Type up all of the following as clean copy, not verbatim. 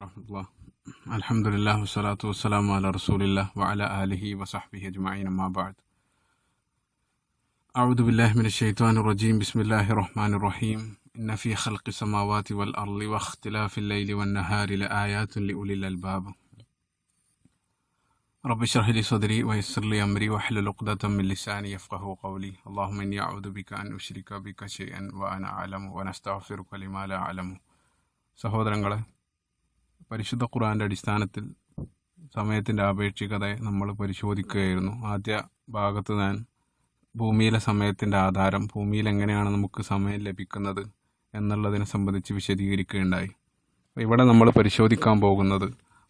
റഹ്മത്തുള്ളാ. അൽഹംദുലില്ലാഹി വസ്സലാത്തു വസ്സലാമു അലാ റസൂലില്ലാഹി വഅലാ ആലിഹി വസഹ്ബിഹി അജ്മഈൻ. അമ്മാ ബഅദ്. അഊദു ബില്ലാഹി മിനശ് ശൈത്വാനിർ റജീം. ബിസ്മില്ലാഹിർ റഹ്മാനിർ റഹീം. ഇന്ന ഫീ ഖൽഖി സമാവാതി വൽ അർളി വഖ്തിലാഫിൽ ലൈലി വൻ നഹാരി ലആയാതുൻ ലിഉലിൽ അൽബാബ്. റബ്ബി ഇശ്റഹ് ലി സദ്രി വയസ്സിർ ലി അംരി വഹ്ലുൽ ഉഖ്ദതം മിൻ ലിസാനി യഫ്ഖഹു ഖൗലി. അല്ലാഹുമ്മ ഇന്നി അഊദു ബിക അൻ ഉശ്രിക ബിക ശൈഅൻ വഅന അഅലമു വനസ്തഗ്ഫിറുക ലിമാ ലാ അഅലമു. സഹോദരങ്ങളെ, പരിശുദ്ധ ഖുർആന്റെ അടിസ്ഥാനത്തിൽ സമയത്തിൻ്റെ ആപേക്ഷികതയെ നമ്മൾ പരിശോധിക്കുകയായിരുന്നു. ആദ്യ ഭാഗത്ത് ഞാൻ ഭൂമിയിലെ സമയത്തിൻ്റെ ആധാരം, ഭൂമിയിൽ എങ്ങനെയാണ് നമുക്ക് സമയം ലഭിക്കുന്നത് എന്നുള്ളതിനെ സംബന്ധിച്ച് വിശദീകരിക്കുകയുണ്ടായി. ഇവിടെ നമ്മൾ പരിശോധിക്കാൻ പോകുന്നത്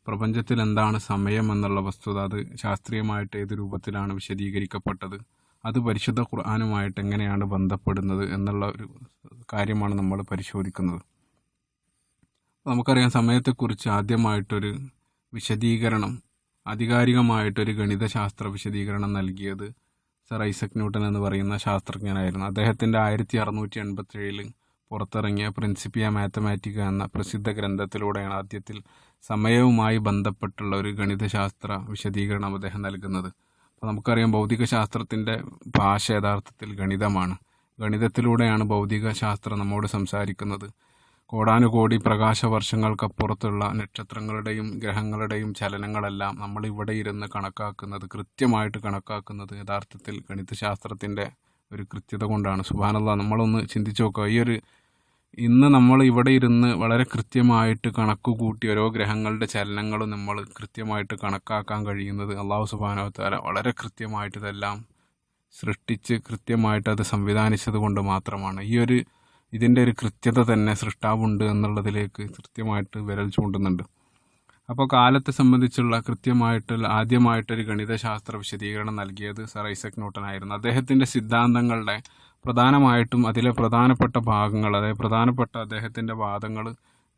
പ്രപഞ്ചത്തിൽ എന്താണ് സമയം എന്നുള്ള വസ്തുത, അത് ശാസ്ത്രീയമായിട്ട് ഏത് രൂപത്തിലാണ് വിശദീകരിക്കപ്പെട്ടത്, അത് പരിശുദ്ധ ഖുർആനുമായിട്ട് എങ്ങനെയാണ് ബന്ധപ്പെടുന്നത് എന്നുള്ള ഒരു കാര്യമാണ് നമ്മൾ പരിശോധിക്കുന്നത്. നമുക്കറിയാം, സമയത്തെക്കുറിച്ച് ആദ്യമായിട്ടൊരു വിശദീകരണം, ആധികാരികമായിട്ടൊരു ഗണിതശാസ്ത്ര വിശദീകരണം നൽകിയത് സർ ഐസക് ന്യൂട്ടൻ എന്ന് പറയുന്ന ശാസ്ത്രജ്ഞനായിരുന്നു. അദ്ദേഹത്തിൻ്റെ 1687 പുറത്തിറങ്ങിയ പ്രിൻസിപ്പിയ മാത്തമാറ്റിക്ക എന്ന പ്രസിദ്ധ ഗ്രന്ഥത്തിലൂടെയാണ് ആദ്യത്തിൽ സമയവുമായി ബന്ധപ്പെട്ടുള്ള ഒരു ഗണിതശാസ്ത്ര വിശദീകരണം അദ്ദേഹം നൽകുന്നത്. അപ്പോൾ നമുക്കറിയാം, ഭൗതികശാസ്ത്രത്തിൻ്റെ ഭാഷ യഥാർത്ഥത്തിൽ ഗണിതമാണ്. ഗണിതത്തിലൂടെയാണ് ഭൗതിക ശാസ്ത്രം നമ്മോട് സംസാരിക്കുന്നത്. കോടാനുകോടി പ്രകാശവർഷങ്ങൾക്കപ്പുറത്തുള്ള നക്ഷത്രങ്ങളുടെയും ഗ്രഹങ്ങളുടെയും ചലനങ്ങളെല്ലാം നമ്മൾ ഇവിടെ ഇരുന്ന് കൃത്യമായിട്ട് കണക്കാക്കുന്നത് യഥാർത്ഥത്തിൽ ഗണിതശാസ്ത്രത്തിൻ്റെ ഒരു കൃത്യത കൊണ്ടാണ്. സുബ്ഹാനല്ലാഹ്, നമ്മളൊന്ന് ചിന്തിച്ചു നോക്കുക. ഇന്ന് നമ്മൾ ഇവിടെ ഇരുന്ന് വളരെ കൃത്യമായിട്ട് കണക്കുകൂട്ടി ഓരോ ഗ്രഹങ്ങളുടെ ചലനങ്ങളും നമ്മൾ കൃത്യമായിട്ട് കണക്കാക്കാൻ കഴിയുന്നത് അല്ലാഹു സുബ്ഹാനഹു വ തആല വളരെ കൃത്യമായിട്ട് ഇതെല്ലാം സൃഷ്ടിച്ച് കൃത്യമായിട്ട് അത് സംവിധാനിച്ചത് കൊണ്ട് മാത്രമാണ്. ഇതിൻ്റെ ഒരു കൃത്യത തന്നെ സൃഷ്ടാവുണ്ട് എന്നുള്ളതിലേക്ക് കൃത്യമായിട്ട് വിരൽ ചൂണ്ടുന്നുണ്ട്. അപ്പോൾ കാലത്തെ സംബന്ധിച്ചുള്ള ആദ്യമായിട്ടൊരു ഗണിതശാസ്ത്ര വിശദീകരണം നൽകിയത് സർ ഐസക് ന്യൂട്ടൻ ആയിരുന്നു. അദ്ദേഹത്തിൻ്റെ സിദ്ധാന്തങ്ങളുടെ പ്രധാനമായിട്ടും അതിലെ പ്രധാനപ്പെട്ട ഭാഗങ്ങൾ, അതായത് പ്രധാനപ്പെട്ട അദ്ദേഹത്തിൻ്റെ വാദങ്ങൾ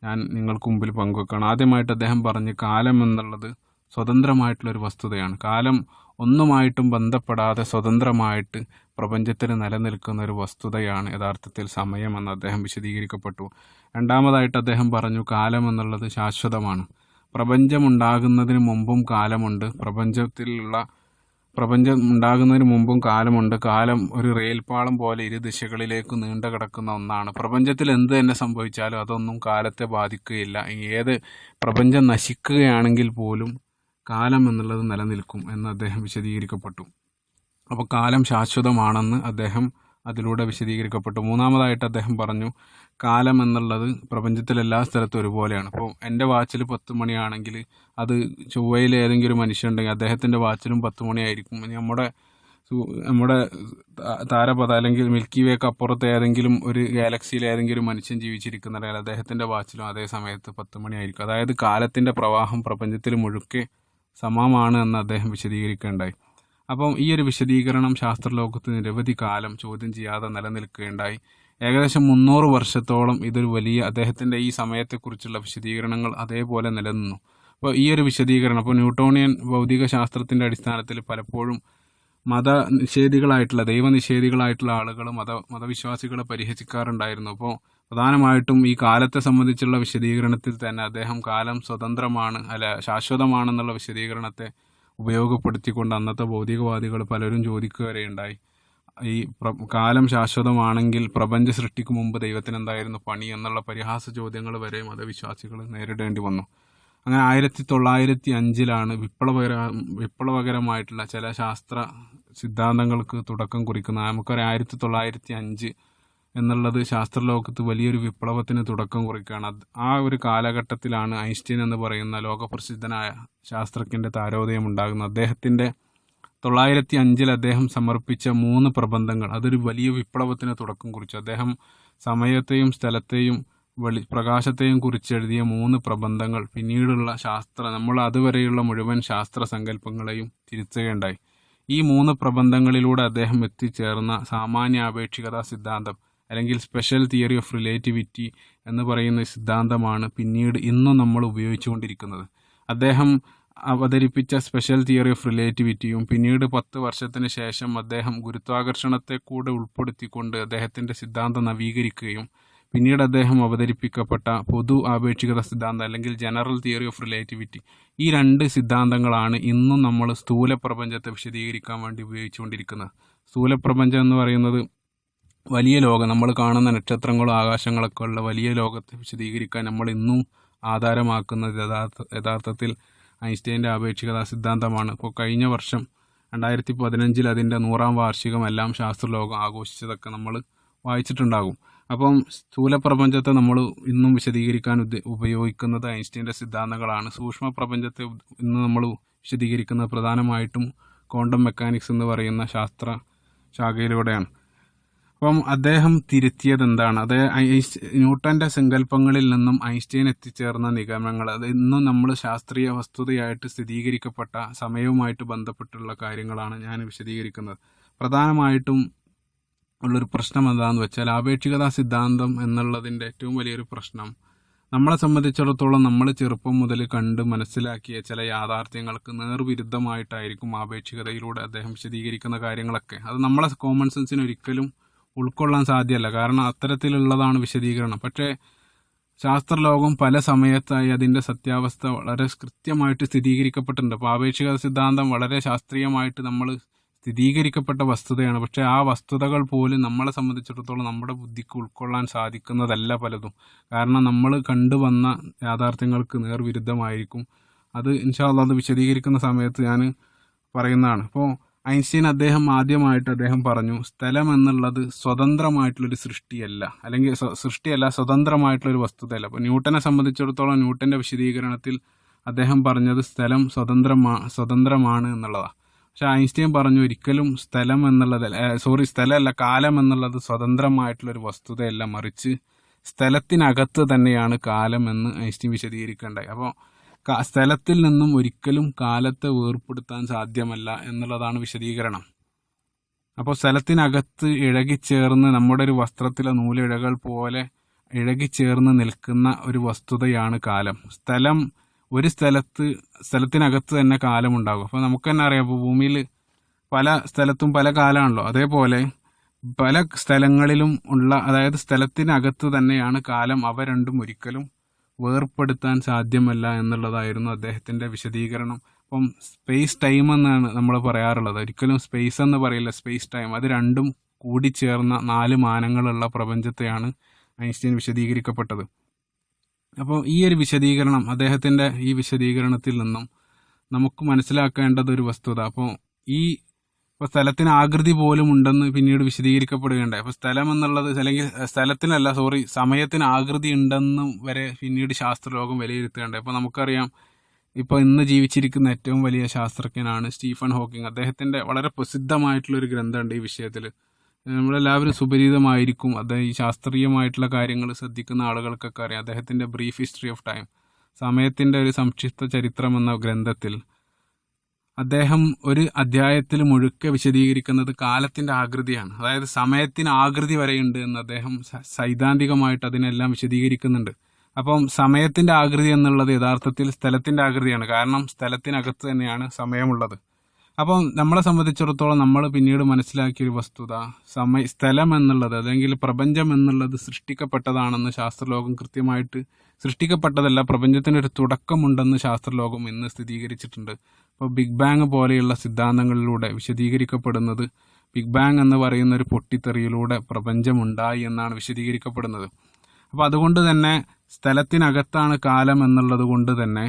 ഞാൻ നിങ്ങൾക്ക് മുമ്പിൽ പങ്കുവെക്കണം. ആദ്യമായിട്ട് അദ്ദേഹം പറഞ്ഞ് കാലം എന്നുള്ളത് സ്വതന്ത്രമായിട്ടുള്ളൊരു വസ്തുതയാണ്. കാലം ഒന്നുമായിട്ടും ബന്ധപ്പെടാതെ സ്വതന്ത്രമായിട്ട് പ്രപഞ്ചത്തിൽ നിലനിൽക്കുന്ന ഒരു വസ്തുതയാണ് യഥാർത്ഥത്തിൽ സമയമെന്ന് അദ്ദേഹം വിശദീകരിക്കപ്പെട്ടു. രണ്ടാമതായിട്ട് അദ്ദേഹം പറഞ്ഞു, കാലം എന്നുള്ളത് ശാശ്വതമാണ്. പ്രപഞ്ചം ഉണ്ടാകുന്നതിന് മുമ്പും കാലമുണ്ട്, പ്രപഞ്ചം ഉണ്ടാകുന്നതിന് മുമ്പും കാലമുണ്ട്. കാലം ഒരു റെയിൽപാളം പോലെ ഇരു ദിശകളിലേക്ക് നീണ്ടു കിടക്കുന്ന ഒന്നാണ്. പ്രപഞ്ചത്തിൽ എന്ത് തന്നെ സംഭവിച്ചാലും അതൊന്നും കാലത്തെ ബാധിക്കുകയില്ല. ഏത് പ്രപഞ്ചം നശിക്കുകയാണെങ്കിൽ പോലും കാലം എന്നുള്ളത് നിലനിൽക്കും എന്ന് അദ്ദേഹം വിശദീകരിക്കപ്പെട്ടു. അപ്പോൾ കാലം ശാശ്വതമാണെന്ന് അദ്ദേഹം അതിലൂടെ വിശദീകരിക്കപ്പെട്ടു. മൂന്നാമതായിട്ട് അദ്ദേഹം പറഞ്ഞു, കാലം എന്നുള്ളത് പ്രപഞ്ചത്തിലെ എല്ലാ സ്ഥലത്തും ഒരുപോലെയാണ്. അപ്പോൾ എൻ്റെ വാച്ചിൽ 10 മണിയാണെങ്കിൽ അത് ചൊവ്വയിൽ ഏതെങ്കിലും ഒരു മനുഷ്യനുണ്ടെങ്കിൽ അദ്ദേഹത്തിൻ്റെ വാച്ചിലും 10 മണിയായിരിക്കും. നമ്മുടെ താരപഥ അല്ലെങ്കിൽ മിൽക്കി വേക്ക് അപ്പുറത്ത് ഏതെങ്കിലും ഒരു ഗാലക്സിയിൽ ഏതെങ്കിലും മനുഷ്യൻ ജീവിച്ചിരിക്കുന്നുണ്ടെങ്കിൽ അദ്ദേഹത്തിൻ്റെ വാച്ചിലും അതേ സമയത്ത് 10 മണിയായിരിക്കും. അതായത് കാലത്തിൻ്റെ പ്രവാഹം പ്രപഞ്ചത്തിൽ മുഴുക്കെ സമമാണ് എന്ന് അദ്ദേഹം വിശദീകരിക്കുകയുണ്ടായി. അപ്പം ഈ ഒരു വിശദീകരണം ശാസ്ത്രലോകത്ത് നിരവധി കാലം ചോദ്യം ചെയ്യാതെ നിലനിൽക്കുകയുണ്ടായി. ഏകദേശം 300 വർഷത്തോളം ഇതൊരു വലിയ അദ്ദേഹത്തിൻ്റെ ഈ സമയത്തെക്കുറിച്ചുള്ള വിശദീകരണങ്ങൾ അതേപോലെ നിലനിന്നു. അപ്പോൾ ഈ ഒരു വിശദീകരണം, അപ്പോൾ ന്യൂട്ടോണിയൻ ഭൗതിക ശാസ്ത്രത്തിൻ്റെ അടിസ്ഥാനത്തിൽ പലപ്പോഴും ദൈവനിഷേധികളായിട്ടുള്ള ആളുകൾ മതവിശ്വാസികളെ പരിഹസിക്കാറുണ്ടായിരുന്നു. അപ്പോൾ പ്രധാനമായിട്ടും ഈ കാലത്തെ സംബന്ധിച്ചുള്ള വിശദീകരണത്തിൽ തന്നെ അദ്ദേഹം കാലം സ്വതന്ത്രമാണ്, ശാശ്വതമാണെന്നുള്ള വിശദീകരണത്തെ ഉപയോഗപ്പെടുത്തിക്കൊണ്ട് അന്നത്തെ ഭൗതികവാദികൾ പലരും ചോദിക്കുക വരെയുണ്ടായി, ഈ കാലം ശാശ്വതമാണെങ്കിൽ പ്രപഞ്ച സൃഷ്ടിക്ക് മുമ്പ് ദൈവത്തിന് എന്തായിരുന്നു പണി എന്നുള്ള പരിഹാസ ചോദ്യങ്ങൾ വരെ മതവിശ്വാസികൾ നേരിടേണ്ടി വന്നു. അങ്ങനെ 1905 വിപ്ലവകരമായിട്ടുള്ള ചില ശാസ്ത്ര സിദ്ധാന്തങ്ങൾക്ക് തുടക്കം കുറിക്കുന്നത്. നമുക്കറിയാം, 1905 എന്നുള്ളത് ശാസ്ത്രലോകത്ത് വലിയൊരു വിപ്ലവത്തിന് തുടക്കം കുറിക്കുകയാണ്. ആ ഒരു കാലഘട്ടത്തിലാണ് ഐൻസ്റ്റീൻ എന്ന് പറയുന്ന ലോകപ്രസിദ്ധനായ ശാസ്ത്രജ്ഞൻ്റെ താരോദയം ഉണ്ടാകുന്നത്. അദ്ദേഹത്തിൻ്റെ 1905 അദ്ദേഹം സമർപ്പിച്ച 3 പ്രബന്ധങ്ങൾ അതൊരു വലിയ വിപ്ലവത്തിന് തുടക്കം കുറിച്ചു. അദ്ദേഹം സമയത്തെയും സ്ഥലത്തെയും പ്രകാശത്തെയും കുറിച്ചെഴുതിയ 3 പ്രബന്ധങ്ങൾ പിന്നീടുള്ള നമ്മൾ അതുവരെയുള്ള മുഴുവൻ ശാസ്ത്ര സങ്കല്പങ്ങളെയും തിരുത്തുകയുണ്ടായി. ഈ 3 പ്രബന്ധങ്ങളിലൂടെ അദ്ദേഹം എത്തിച്ചേർന്ന സാമാന്യാപേക്ഷികതാ സിദ്ധാന്തം അല്ലെങ്കിൽ സ്പെഷ്യൽ തിയറി ഓഫ് റിലേറ്റിവിറ്റി എന്ന് പറയുന്ന സിദ്ധാന്തമാണ് പിന്നീട് ഇന്നും നമ്മൾ ഉപയോഗിച്ചുകൊണ്ടിരിക്കുന്നത്. അദ്ദേഹം അവതരിപ്പിച്ച സ്പെഷ്യൽ തിയറി ഓഫ് റിലേറ്റിവിറ്റിയും പിന്നീട് 10 വർഷത്തിന് ശേഷം അദ്ദേഹം ഗുരുത്വാകർഷണത്തെ കൂടെ ഉൾപ്പെടുത്തിക്കൊണ്ട് അദ്ദേഹത്തിൻ്റെ സിദ്ധാന്തം നവീകരിക്കുകയും പിന്നീട് അദ്ദേഹം അവതരിപ്പിക്കപ്പെട്ട പൊതു ആപേക്ഷികത സിദ്ധാന്തം അല്ലെങ്കിൽ ജനറൽ തിയറി ഓഫ് റിലേറ്റിവിറ്റി, ഈ രണ്ട് സിദ്ധാന്തങ്ങളാണ് ഇന്നും നമ്മൾ സ്ഥൂല പ്രപഞ്ചത്തെ വിശദീകരിക്കാൻ വേണ്ടി ഉപയോഗിച്ചുകൊണ്ടിരിക്കുന്നത്. സ്ഥൂല പ്രപഞ്ചം എന്ന് പറയുന്നത് വലിയ ലോകം, നമ്മൾ കാണുന്ന നക്ഷത്രങ്ങളും ആകാശങ്ങളൊക്കെ ഉള്ള വലിയ ലോകത്തെ വിശദീകരിക്കാൻ നമ്മൾ ഇന്നും ആധാരമാക്കുന്നത് യഥാർത്ഥത്തിൽ ഐൻസ്റ്റൈൻ്റെ ആപേക്ഷികതാ സിദ്ധാന്തമാണ്. ഇപ്പോൾ കഴിഞ്ഞ വർഷം 2015 അതിൻ്റെ 100ാം വാർഷികം എല്ലാം ശാസ്ത്രലോകം ആഘോഷിച്ചതൊക്കെ നമ്മൾ വായിച്ചിട്ടുണ്ടാകും. അപ്പം സ്ഥൂല പ്രപഞ്ചത്തെ നമ്മൾ ഇന്നും വിശദീകരിക്കാൻ ഉപയോഗിക്കുന്നത് ഐൻസ്റ്റൈൻ്റെ സിദ്ധാന്തങ്ങളാണ്. സൂക്ഷ്മ പ്രപഞ്ചത്തെ ഇന്ന് നമ്മൾ വിശദീകരിക്കുന്നത് പ്രധാനമായിട്ടും ക്വാണ്ടം മെക്കാനിക്സ് എന്ന് പറയുന്ന ശാസ്ത്ര ശാഖയിലൂടെയാണ്. അപ്പം അദ്ദേഹം തിരുത്തിയത് എന്താണ്? ന്യൂട്ടന്റെ സങ്കല്പങ്ങളിൽ നിന്നും ഐൻസ്റ്റൈൻ എത്തിച്ചേർന്ന നിഗമനങ്ങൾ, അത് ഇന്നും നമ്മൾ ശാസ്ത്രീയ വസ്തുതയായിട്ട് സ്ഥിരീകരിക്കപ്പെട്ട സമയവുമായിട്ട് ബന്ധപ്പെട്ടുള്ള കാര്യങ്ങളാണ് ഞാൻ വിശദീകരിക്കുന്നത്. പ്രധാനമായിട്ടും ഉള്ളൊരു പ്രശ്നം എന്താണെന്ന് വെച്ചാൽ, ആപേക്ഷികതാ സിദ്ധാന്തം എന്നുള്ളതിൻ്റെ ഏറ്റവും വലിയൊരു പ്രശ്നം, നമ്മളെ സംബന്ധിച്ചിടത്തോളം നമ്മൾ ചെറുപ്പം മുതൽ കണ്ട് മനസ്സിലാക്കിയ ചില യാഥാർത്ഥ്യങ്ങൾക്ക് നേർവിരുദ്ധമായിട്ടായിരിക്കും ആപേക്ഷികതയിലൂടെ അദ്ദേഹം വിശദീകരിക്കുന്ന കാര്യങ്ങളൊക്കെ. അത് നമ്മളെ കോമൺ സെൻസിന് ഒരിക്കലും ഉൾക്കൊള്ളാൻ സാധ്യമല്ല, കാരണം അത്തരത്തിലുള്ളതാണ് വിശദീകരണം. പക്ഷേ ശാസ്ത്രലോകം പല സമയത്തായി അതിൻ്റെ സത്യാവസ്ഥ വളരെ കൃത്യമായിട്ട് സ്ഥിരീകരിക്കപ്പെട്ടിട്ടുണ്ട്. അപ്പോൾ ആപേക്ഷികത സിദ്ധാന്തം വളരെ ശാസ്ത്രീയമായിട്ട് നമ്മൾ സ്ഥിരീകരിക്കപ്പെട്ട വസ്തുതയാണ്. പക്ഷേ ആ വസ്തുതകൾ പോലും നമ്മളെ സംബന്ധിച്ചിടത്തോളം നമ്മുടെ ബുദ്ധിക്ക് ഉൾക്കൊള്ളാൻ സാധിക്കുന്നതല്ല പലതും. കാരണം നമ്മൾ കണ്ടുവന്ന യാഥാർത്ഥ്യങ്ങൾക്ക് നേർവിരുദ്ധമായിരിക്കും. അത് ഇൻഷാ അല്ലാഹ് അത് വിശദീകരിക്കുന്ന സമയത്ത് ഞാൻ പറയുന്നതാണ്. അപ്പോൾ ഐൻസ്റ്റൈൻ ആദ്യമായിട്ട് അദ്ദേഹം പറഞ്ഞു, സ്ഥലം എന്നുള്ളത് സ്വതന്ത്രമായിട്ടുള്ളൊരു സൃഷ്ടിയല്ല, അല്ലെങ്കിൽ സ്വതന്ത്രമായിട്ടുള്ളൊരു വസ്തുതയല്ല. അപ്പോൾ ന്യൂട്ടനെ സംബന്ധിച്ചിടത്തോളം ന്യൂട്ടൻ്റെ വിശദീകരണത്തിൽ അദ്ദേഹം പറഞ്ഞത് സ്ഥലം സ്വതന്ത്രമാണ് എന്നുള്ളതാണ്. പക്ഷെ ഐൻസ്റ്റൈൻ പറഞ്ഞു ഒരിക്കലും സ്ഥലമല്ല, കാലം എന്നുള്ളത് സ്വതന്ത്രമായിട്ടുള്ളൊരു വസ്തുതയല്ല, മറിച്ച് സ്ഥലത്തിനകത്ത് തന്നെയാണ് കാലം എന്ന് ഐൻസ്റ്റൈൻ വിശദീകരിക്കേണ്ടായി. അപ്പോൾ സ്ഥലത്തിൽ നിന്നും ഒരിക്കലും കാലത്തെ വേർപ്പെടുത്താൻ സാധ്യമല്ല എന്നുള്ളതാണ് വിശദീകരണം. അപ്പോൾ സ്ഥലത്തിനകത്ത് ഇഴകിച്ചേർന്ന് നമ്മുടെ ഒരു വസ്ത്രത്തിലെ നൂലിഴകൾ പോലെ ഇഴകിച്ചേർന്ന് നിൽക്കുന്ന ഒരു വസ്തുതയാണ് കാലം. സ്ഥലത്തിനകത്ത് തന്നെ കാലമുണ്ടാകും. അപ്പോൾ നമുക്ക് തന്നെ അറിയാം, ഇപ്പോൾ ഭൂമിയിൽ പല സ്ഥലത്തും പല കാലമാണല്ലോ. അതേപോലെ പല സ്ഥലങ്ങളിലും അതായത് സ്ഥലത്തിനകത്ത് തന്നെയാണ് കാലം. അവ രണ്ടും ഒരിക്കലും വേർപ്പെടുത്താൻ സാധ്യമല്ല എന്നുള്ളതായിരുന്നു അദ്ദേഹത്തിൻ്റെ വിശദീകരണം. അപ്പം സ്പേസ് ടൈം എന്നാണ് നമ്മൾ പറയാറുള്ളത്. ഒരിക്കലും സ്പേസ് എന്ന് പറയില്ല, സ്പേസ് ടൈം. അത് രണ്ടും കൂടിച്ചേർന്ന 4 മാനങ്ങളുള്ള പ്രപഞ്ചത്തെയാണ് ഐൻസ്റ്റൈൻ വിശദീകരിക്കപ്പെട്ടത്. അപ്പോൾ ഈ ഒരു വിശദീകരണം, അദ്ദേഹത്തിൻ്റെ ഈ വിശദീകരണത്തിൽ നിന്നും നമുക്ക് മനസ്സിലാക്കേണ്ടത് ഒരു വസ്തുത, അപ്പോൾ സ്ഥലത്തിന് ആകൃതി പോലും ഉണ്ടെന്ന് പിന്നീട് വിശദീകരിക്കപ്പെടുകയുണ്ടായി. അപ്പോൾ സ്ഥലം എന്നുള്ളത്, അല്ലെങ്കിൽ സമയത്തിന് ആകൃതി ഉണ്ടെന്നും വരെ പിന്നീട് ശാസ്ത്രലോകം വിലയിരുത്തുകയുണ്ടായി. അപ്പോൾ നമുക്കറിയാം, ഇപ്പോൾ ഇന്ന് ജീവിച്ചിരിക്കുന്ന ഏറ്റവും വലിയ ശാസ്ത്രജ്ഞനാണ് സ്റ്റീഫൻ ഹോക്കിംഗ്. അദ്ദേഹത്തിൻ്റെ വളരെ പ്രസിദ്ധമായിട്ടുള്ളൊരു ഗ്രന്ഥമുണ്ട് ഈ വിഷയത്തിൽ. നമ്മളെല്ലാവരും സുപരിചിതമായിരിക്കും. അദ്ദേഹം ഈ ശാസ്ത്രീയമായിട്ടുള്ള കാര്യങ്ങൾ ശ്രദ്ധിക്കുന്ന ആളുകൾക്കൊക്കെ അറിയാം. അദ്ദേഹത്തിൻ്റെ ബ്രീഫ് ഹിസ്റ്ററി ഓഫ് ടൈം, സമയത്തിൻ്റെ ഒരു സംക്ഷിപ്ത ചരിത്രം എന്ന ഗ്രന്ഥത്തിൽ അദ്ദേഹം ഒരു അധ്യായത്തിൽ മുഴുക്കെ വിശദീകരിക്കുന്നത് കാലത്തിൻ്റെ ആകൃതിയാണ്. അതായത് സമയത്തിന് ആകൃതി വരെയുണ്ട് എന്ന് അദ്ദേഹം സൈദ്ധാന്തികമായിട്ട് അതിനെല്ലാം വിശദീകരിക്കുന്നുണ്ട്. അപ്പം സമയത്തിൻ്റെ ആകൃതി എന്നുള്ളത് യഥാർത്ഥത്തിൽ സ്ഥലത്തിൻ്റെ ആകൃതിയാണ്, കാരണം സ്ഥലത്തിനകത്ത് തന്നെയാണ് സമയമുള്ളത്. അപ്പം നമ്മളെ സംബന്ധിച്ചിടത്തോളം നമ്മൾ പിന്നീട് മനസ്സിലാക്കിയൊരു വസ്തുത, സ്ഥലം എന്നുള്ളത് അല്ലെങ്കിൽ പ്രപഞ്ചം എന്നുള്ളത് സൃഷ്ടിക്കപ്പെട്ടതാണെന്ന് ശാസ്ത്രലോകം കൃത്യമായിട്ട്, സൃഷ്ടിക്കപ്പെട്ടതല്ല, പ്രപഞ്ചത്തിനൊരു തുടക്കമുണ്ടെന്ന് ശാസ്ത്രലോകം ഇന്ന് സ്ഥിരീകരിച്ചിട്ടുണ്ട്. ഇപ്പോൾ ബിഗ് ബാങ് പോലെയുള്ള സിദ്ധാന്തങ്ങളിലൂടെ വിശദീകരിക്കപ്പെടുന്നത്, ബിഗ് ബാങ് എന്ന് പറയുന്ന ഒരു പൊട്ടിത്തെറിയിലൂടെ പ്രപഞ്ചമുണ്ടായി എന്നാണ് വിശദീകരിക്കപ്പെടുന്നത്. അപ്പോൾ അതുകൊണ്ട് തന്നെ സ്ഥലത്തിനകത്താണ് കാലം എന്നുള്ളത് കൊണ്ട് തന്നെ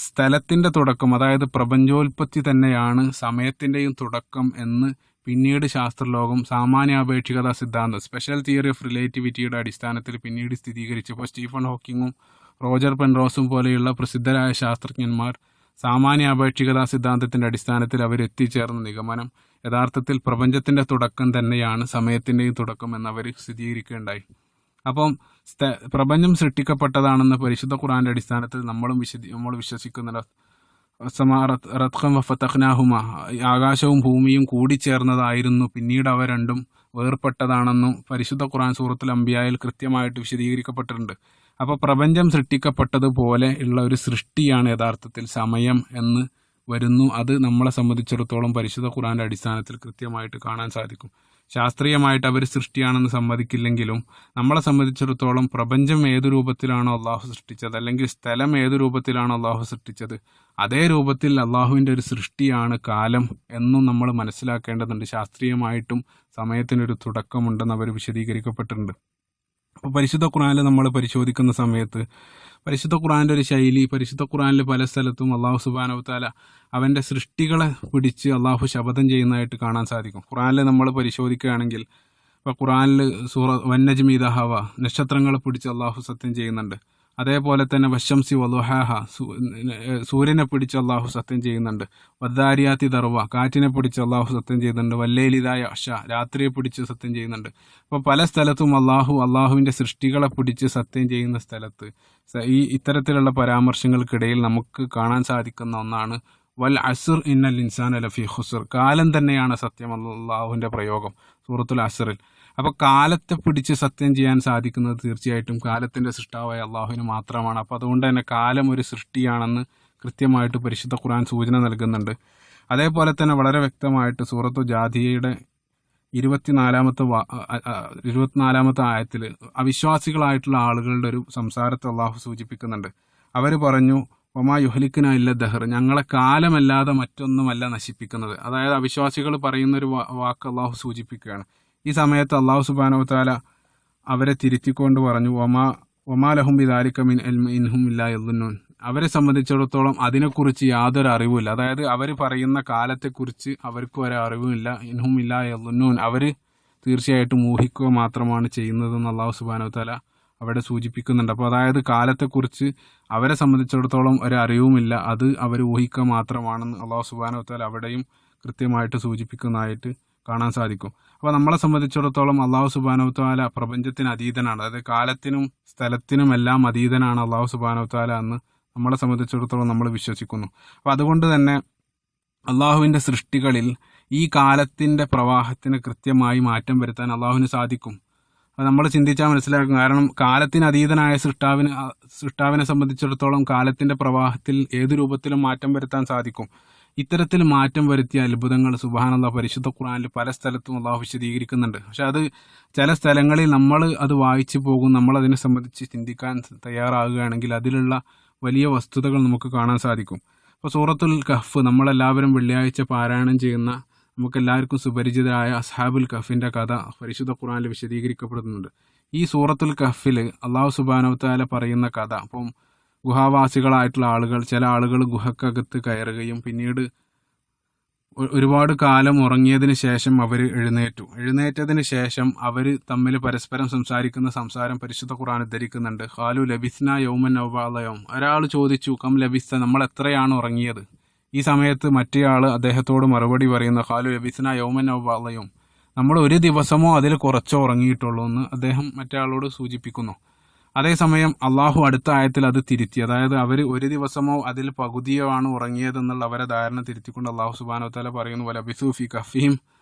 സ്ഥലത്തിൻ്റെ തുടക്കം, അതായത് പ്രപഞ്ചോൽപത്തി തന്നെയാണ് സമയത്തിൻ്റെയും തുടക്കം എന്ന് പിന്നീട് ശാസ്ത്രലോകം സാമാന്യാപേക്ഷികതാ സിദ്ധാന്തം, സ്പെഷ്യൽ തിയറി ഓഫ് റിലേറ്റിവിറ്റിയുടെ അടിസ്ഥാനത്തിൽ പിന്നീട് സ്ഥിരീകരിച്ചപ്പോൾ സ്റ്റീഫൻ ഹോക്കിങ്ങും റോജർ പെൻറോസും പോലെയുള്ള പ്രസിദ്ധരായ ശാസ്ത്രജ്ഞന്മാർ സാമാന്യാപേക്ഷികതാ സിദ്ധാന്തത്തിൻ്റെ അടിസ്ഥാനത്തിൽ അവരെത്തിച്ചേർന്ന നിഗമനം യഥാർത്ഥത്തിൽ പ്രപഞ്ചത്തിൻ്റെ തുടക്കം തന്നെയാണ് സമയത്തിൻ്റെയും തുടക്കം എന്നവർ സ്ഥിരീകരിക്കുകയുണ്ടായി. അപ്പം പ്രപഞ്ചം സൃഷ്ടിക്കപ്പെട്ടതാണെന്ന പരിശുദ്ധ ഖുർആന്റെ അടിസ്ഥാനത്തിൽ നമ്മൾ വിശ്വസിക്കുന്നുണ്ട്. ആകാശവും ഭൂമിയും കൂടിച്ചേർന്നതായിരുന്നു, പിന്നീട് അവ രണ്ടും വേർപെട്ടതാണെന്നും പരിശുദ്ധ ഖുർആൻ സൂറത്തുൽ അംബിയായിൽ കൃത്യമായിട്ട് വിശദീകരിക്കപ്പെട്ടിട്ടുണ്ട്. അപ്പോൾ പ്രപഞ്ചം സൃഷ്ടിക്കപ്പെട്ടതുപോലെ ഉള്ള ഒരു സൃഷ്ടിയാണ് യഥാർത്ഥത്തിൽ സമയം എന്ന് വരുന്നു. അത് നമ്മളെ സംബന്ധിച്ചിടത്തോളം പരിശുദ്ധ ഖുർആന്റെ അടിസ്ഥാനത്തിൽ കൃത്യമായിട്ട് കാണാൻ സാധിക്കും. ശാസ്ത്രീയമായിട്ട് അവർ സൃഷ്ടിയാണെന്ന് സമ്മതിക്കില്ലെങ്കിലും നമ്മളെ സംബന്ധിച്ചിടത്തോളം പ്രപഞ്ചം ഏതു രൂപത്തിലാണോ അള്ളാഹു സൃഷ്ടിച്ചത്, അല്ലെങ്കിൽ സ്ഥലം ഏതു രൂപത്തിലാണോ അള്ളാഹു സൃഷ്ടിച്ചത്, അതേ രൂപത്തിൽ അള്ളാഹുവിൻ്റെ ഒരു സൃഷ്ടിയാണ് കാലം എന്നും നമ്മൾ മനസ്സിലാക്കേണ്ടതുണ്ട്. ശാസ്ത്രീയമായിട്ടും സമയത്തിനൊരു തുടക്കമുണ്ടെന്ന് അവർ വിശദീകരിക്കപ്പെട്ടിട്ടുണ്ട്. അപ്പോൾ പരിശുദ്ധ ഖുർആനിൽ നമ്മൾ പരിശോധിക്കുന്ന സമയത്ത് പരിശുദ്ധ ഖുർആൻ്റെ ഒരു ശൈലി, പരിശുദ്ധ ഖുർആനിൽ പല സ്ഥലത്തും അള്ളാഹു സുബ്ഹാനഹു വതആല അവൻ്റെ സൃഷ്ടികളെ പിടിച്ച് അള്ളാഹു ശപഥം ചെയ്യുന്നതായിട്ട് കാണാൻ സാധിക്കും. ഖുർആനിൽ നമ്മൾ പരിശോധിക്കുകയാണെങ്കിൽ ഇപ്പോൾ ഖുർആനിൽ വന്നജ്മി ഇദാ ഹവ, നക്ഷത്രങ്ങളെ പിടിച്ച് അള്ളാഹു സത്യം ചെയ്യുന്നുണ്ട്. അതേപോലെ തന്നെ വശംസി വളുഹാഹ, സൂര്യനെ പിടിച്ച് അള്ളാഹു സത്യം ചെയ്യുന്നുണ്ട്. വദ്ദാരിയാത്തി ദർവ, കാറ്റിനെ പിടിച്ച് അള്ളാഹു സത്യം ചെയ്യുന്നുണ്ട്. വല്ലൈലിദായ അഷ, രാത്രിയെ പിടിച്ച് സത്യം ചെയ്യുന്നുണ്ട്. അപ്പോൾ പല സ്ഥലത്തും അള്ളാഹുവിൻ്റെ സൃഷ്ടികളെ പിടിച്ച് സത്യം ചെയ്യുന്ന സ്ഥലത്ത് ഇത്തരത്തിലുള്ള പരാമർശങ്ങൾക്കിടയിൽ നമുക്ക് കാണാൻ സാധിക്കുന്ന ഒന്നാണ് വൽ അസ്ർ ഇന്നൽ ഇൻസാന ലഫീ ഖുസ്ർ, കാലം തന്നെയാണ് സത്യം അള്ളാഹുവിൻ്റെ പ്രയോഗം സൂറത്തുൽ അസ്റിൽ. അപ്പോൾ കാലത്തെ പിടിച്ച് സത്യം ചെയ്യാൻ സാധിക്കുന്നത് തീർച്ചയായിട്ടും കാലത്തിൻ്റെ സൃഷ്ടാവായ അള്ളാഹുവിന് മാത്രമാണ്. അപ്പോൾ അതുകൊണ്ട് തന്നെ കാലം ഒരു സൃഷ്ടിയാണെന്ന് കൃത്യമായിട്ട് പരിശുദ്ധ ഖുർആൻ സൂചന നൽകുന്നുണ്ട്. അതേപോലെ തന്നെ വളരെ വ്യക്തമായിട്ട് സൂറത്തു ജാഥിയയുടെ 24-ാമത്തെ ആയത്തിൽ അവിശ്വാസികളായിട്ടുള്ള ആളുകളുടെ ഒരു സംസാരത്തെ അള്ളാഹു സൂചിപ്പിക്കുന്നുണ്ട്. അവർ പറഞ്ഞു ഒമാ യുഹ്ലിക്കുന ഇല്ല ദഹർ, ഞങ്ങളെ കാലമല്ലാതെ മറ്റൊന്നുമല്ല നശിപ്പിക്കുന്നത്. അതായത് അവിശ്വാസികൾ പറയുന്നൊരു വാക്ക് അള്ളാഹു സൂചിപ്പിക്കുകയാണ്. ഈ സമയത്ത് അള്ളാഹു സുബ്ഹാനഹു വതആല അവരെ തിരുത്തിക്കൊണ്ട് പറഞ്ഞു ഒമാ ലഹും ബിദാലിക മിൻ ഇൻഹും ഇല്ലാ യظുന്നൂൻ, അവരെ സംബന്ധിച്ചിടത്തോളം അതിനെക്കുറിച്ച് യാതൊരു അറിവുമില്ല. അതായത് അവർ പറയുന്ന കാലത്തെക്കുറിച്ച് അവർക്ക് ഒരു അറിവുമില്ല. ഇൻഹും ഇല്ലാ യظുന്നൂൻ, അവർ തീർച്ചയായിട്ടും ഊഹിക്കുക മാത്രമാണ് ചെയ്യുന്നതെന്ന് അള്ളാഹു സുബ്ഹാനഹു വതആല അവിടെ സൂചിപ്പിക്കുന്നുണ്ട്. അപ്പോൾ അതായത് കാലത്തെക്കുറിച്ച് അവരെ സംബന്ധിച്ചിടത്തോളം ഒരു അറിവുമില്ല, അത് അവർ ഊഹിക്കുക മാത്രമാണെന്ന് അള്ളാഹു സുബ്ഹാനഹു വതആല അവിടെയും കൃത്യമായിട്ട് സൂചിപ്പിക്കുന്നതായിട്ട് കാണാൻ സാധിക്കും. അപ്പോൾ നമ്മളെ സംബന്ധിച്ചിടത്തോളം അള്ളാഹു സുബ്ഹാനഹു വതആല പ്രപഞ്ചത്തിന് അതീതനാണ്. അതായത് കാലത്തിനും സ്ഥലത്തിനും എല്ലാം അതീതനാണ് അള്ളാഹു സുബ്ഹാനഹു വതആല എന്ന് നമ്മളെ സംബന്ധിച്ചിടത്തോളം നമ്മൾ വിശ്വസിക്കുന്നു. അപ്പോൾ അതുകൊണ്ട് തന്നെ അള്ളാഹുവിൻ്റെ സൃഷ്ടികളിൽ ഈ കാലത്തിൻ്റെ പ്രവാഹത്തിന് കൃത്യമായി മാറ്റം വരുത്താൻ അള്ളാഹുവിന് സാധിക്കും. അത് നമ്മൾ ചിന്തിച്ചാൽ മനസ്സിലാക്കും. കാരണം കാലത്തിന് അതീതനായ സൃഷ്ടാവിനെ സംബന്ധിച്ചിടത്തോളം കാലത്തിൻ്റെ പ്രവാഹത്തിൽ ഏതു രൂപത്തിലും മാറ്റം വരുത്താൻ സാധിക്കും. ഇത്തരത്തിൽ മാറ്റം വരുത്തിയ അത്ഭുതങ്ങൾ സുബ്ഹാനല്ലാഹ് പരിശുദ്ധ ഖുർആനിൽ പല സ്ഥലത്തും അള്ളാഹു വിശദീകരിക്കുന്നുണ്ട്. പക്ഷെ അത് ചില സ്ഥലങ്ങളിൽ നമ്മൾ അത് വായിച്ചു പോകും, നമ്മളതിനെ സംബന്ധിച്ച് ചിന്തിക്കാൻ തയ്യാറാകുകയാണെങ്കിൽ അതിലുള്ള വലിയ വസ്തുതകൾ നമുക്ക് കാണാൻ സാധിക്കും. അപ്പോൾ സൂറത്തുൽ കഹ്ഫ് നമ്മളെല്ലാവരും വെള്ളിയാഴ്ച പാരായണം ചെയ്യുന്ന നമുക്കെല്ലാവർക്കും സുപരിചിതരായ അസ്ഹാബുൽ കഹ്ഫിൻ്റെ കഥ പരിശുദ്ധ ഖുർആനിൽ വിശദീകരിക്കപ്പെടുന്നുണ്ട്. ഈ സൂറത്തുൽ കഹ്ഫിൽ അള്ളാഹു സുബ്ഹാനഹു വതആല പറയുന്ന കഥ, അപ്പം ഗുഹാവാസികളായിട്ടുള്ള ആളുകൾ, ചില ആളുകൾ ഗുഹക്കകത്ത് കയറുകയും പിന്നീട് ഒരുപാട് കാലം ഉറങ്ങിയതിന് ശേഷം അവർ എഴുന്നേറ്റതിന് ശേഷം അവർ തമ്മിൽ പരസ്പരം സംസാരിക്കുന്ന സംസാരം പരിശുദ്ധ ഖുർആൻ ഉദ്ധരിക്കുന്നുണ്ട്. ഖാലു ലബിസ്ന യൗമൻ ഔ ബഅദ യൗം, ഒരാൾ ചോദിച്ചു കം ലബിസ്ത, നമ്മൾ എത്രയാണ് ഉറങ്ങിയത്? ഈ സമയത്ത് മറ്റേയാൾ അദ്ദേഹത്തോട് മറുപടി പറയുന്ന ഖാലു ലബിസ്ന യൗമൻ ഔ ബഅദ യൗം, നമ്മൾ ഒരു ദിവസമോ അതിൽ കുറച്ചോ ഉറങ്ങിയിട്ടുള്ളൂ എന്ന് അദ്ദേഹം മറ്റേ ആളോട് സൂചിപ്പിക്കുന്നു. അതേസമയം അള്ളാഹു അടുത്ത ആയത്തിൽ അത് തിരുത്തി, അതായത് അവർ ഒരു ദിവസമോ അതിൽ പകുതിയോ ആണ് ഉറങ്ങിയതെന്നുള്ള അവരെ ധാരണ തിരുത്തിക്കൊണ്ട് അള്ളാഹു സുബ്ഹാനഹു വതആല പറയുന്നു വലബിസു ഫി കഹ്ഫിഹിം